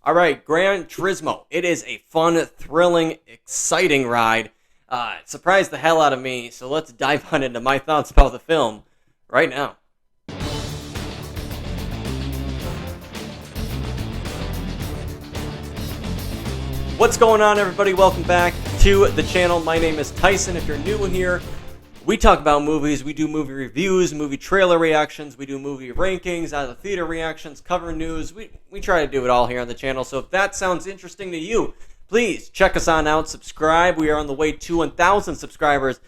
All right, Gran Turismo. It is a fun, thrilling, exciting ride. It surprised the hell out of me, so let's dive on into my thoughts about the film right now. What's going on, everybody? Welcome back to the channel. My name is Tyson. If you're new here, we talk about movies. We do movie reviews, movie trailer reactions. We do movie rankings, out of the theater reactions, cover news. We try to do it all here on the channel. So if that sounds interesting to you, please check us on out. Subscribe. We are on the way to 1,000 subscribers.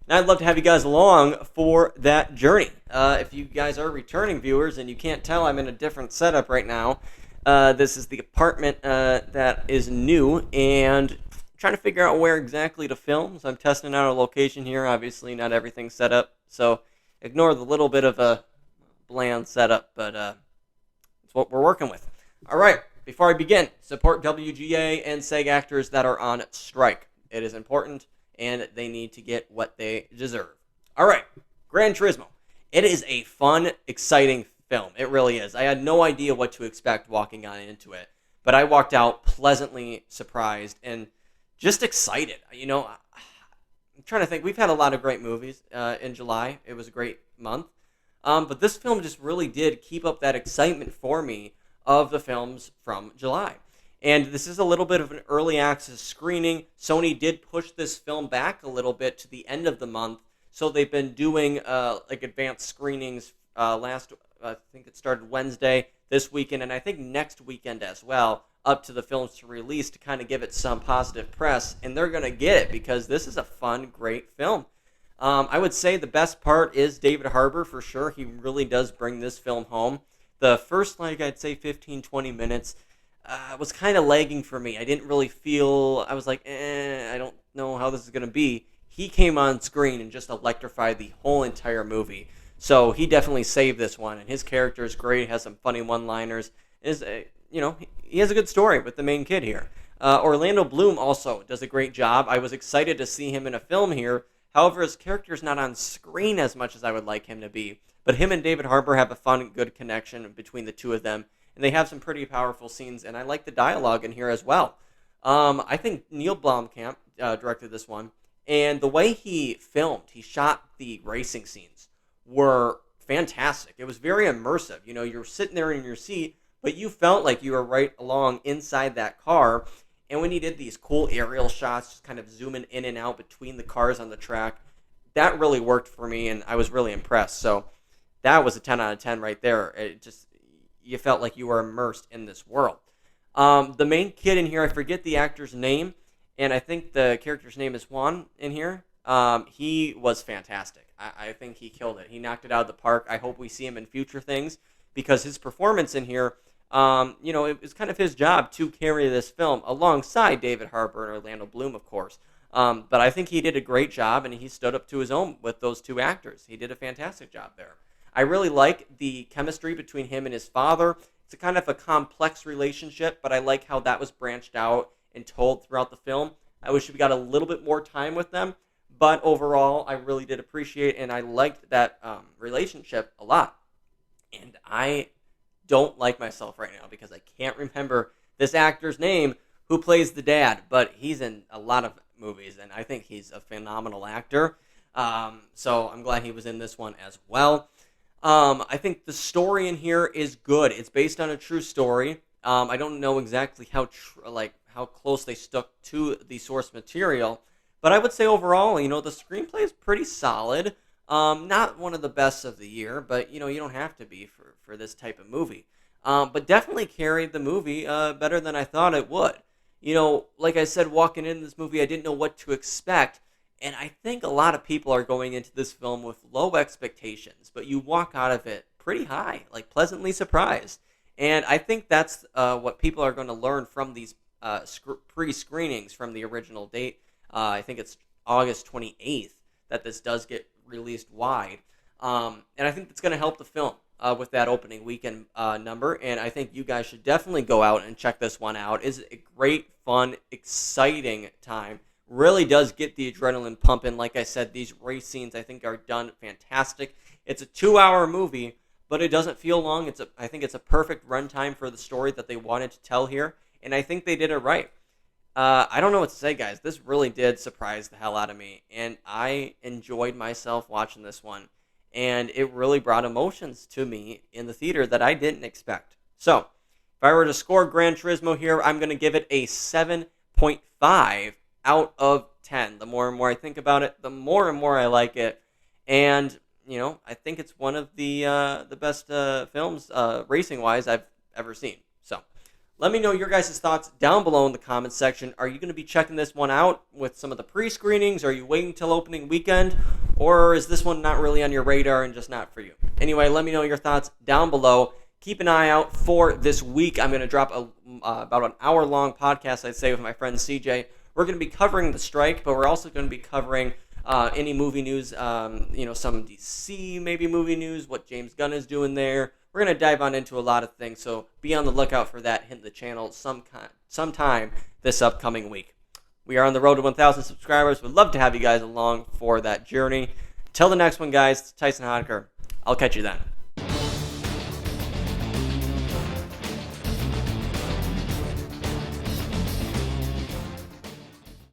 And I'd love to have you guys along for that journey. If you guys are returning viewers and you can't tell, I'm in a different setup right now. This is the apartment that is new, and trying to figure out where exactly to film. So I'm testing out a location here. Obviously, not everything's set up, so ignore the little bit of a bland setup, but it's what we're working with. All right, before I begin, support WGA and SAG actors that are on strike. It is important, and they need to get what they deserve. All right, Gran Turismo. It is a fun, exciting film. It really is. I had no idea what to expect walking on into it, but I walked out pleasantly surprised and just excited. You know, I'm trying to think. We've had a lot of great movies in July. It was a great month. But this film just really did keep up that excitement for me of the films from July. And this is a little bit of an early access screening. Sony did push this film back a little bit to the end of the month. So they've been doing like advanced screenings I think it started Wednesday, this weekend, and I think next weekend as well, up to the films to release to kind of give it some positive press. And they're going to get it because this is a fun, great film. I would say the best part is David Harbour for sure. He really does bring this film home. The first, like I'd say 15, 20 minutes was kind of lagging for me. I didn't really feel, I was like, I don't know how this is going to be. He came on screen and just electrified the whole entire movie. So he definitely saved this one, and his character is great. Has some funny one-liners. He has a good story with the main kid here. Orlando Bloom also does a great job. I was excited to see him in a film here. However, his character is not on screen as much as I would like him to be. But him and David Harbour have a fun, good connection between the two of them, and they have some pretty powerful scenes. And I like the dialogue in here as well. I think Neil Blomkamp directed this one, and the way he shot the racing scenes were fantastic. It was very immersive. You know, you're sitting there in your seat, but you felt like you were right along inside that car. And when he did these cool aerial shots, just kind of zooming in and out between the cars on the track, that really worked for me, and I was really impressed. So that was a 10 out of 10 right there. You felt like you were immersed in this world. The main kid in here, I forget the actor's name, and I think the character's name is Juan in here. He was fantastic. I think he killed it. He knocked it out of the park. I hope we see him in future things because his performance in here, it was kind of his job to carry this film alongside David Harbour and Orlando Bloom, of course. But I think he did a great job, and he stood up to his own with those two actors. He did a fantastic job there. I really like the chemistry between him and his father. It's a kind of a complex relationship, but I like how that was branched out and told throughout the film. I wish we got a little bit more time with them. But overall, I really did appreciate and I liked that relationship a lot. And I don't like myself right now because I can't remember this actor's name who plays the dad. But he's in a lot of movies, and I think he's a phenomenal actor. So I'm glad he was in this one as well. I think the story in here is good. It's based on a true story. I don't know exactly how close they stuck to the source material. But I would say overall, the screenplay is pretty solid. Not one of the best of the year, but, you don't have to be for this type of movie. But definitely carried the movie better than I thought it would. Like I said, walking into this movie, I didn't know what to expect. And I think a lot of people are going into this film with low expectations. But you walk out of it pretty high, like pleasantly surprised. And I think that's what people are going to learn from these pre-screenings from the original date. I think it's August 28th that this does get released wide. And I think that's going to help the film with that opening weekend number. And I think you guys should definitely go out and check this one out. It's a great, fun, exciting time. Really does get the adrenaline pumping. Like I said, these race scenes I think are done fantastic. It's a 2-hour movie, but it doesn't feel long. I think it's a perfect runtime for the story that they wanted to tell here. and I think they did it right. I don't know what to say, guys. This really did surprise the hell out of me, and I enjoyed myself watching this one, and it really brought emotions to me in the theater that I didn't expect. So, if I were to score Gran Turismo here, I'm going to give it a 7.5 out of 10. The more and more I think about it, the more and more I like it, and I think it's one of the best films racing-wise I've ever seen. So, let me know your guys' thoughts down below in the comments section. Are you going to be checking this one out with some of the pre-screenings? Are you waiting till opening weekend? Or is this one not really on your radar and just not for you? Anyway, let me know your thoughts down below. Keep an eye out for this week. I'm going to drop about an hour-long podcast, I'd say, with my friend CJ. We're going to be covering the strike, but we're also going to be covering any movie news, some DC maybe movie news, what James Gunn is doing there. We're going to dive on into a lot of things, so be on the lookout for that. Hit the channel sometime this upcoming week. We are on the road to 1,000 subscribers. We'd love to have you guys along for that journey. Till the next one, guys, it's Tyson Honecker. I'll catch you then.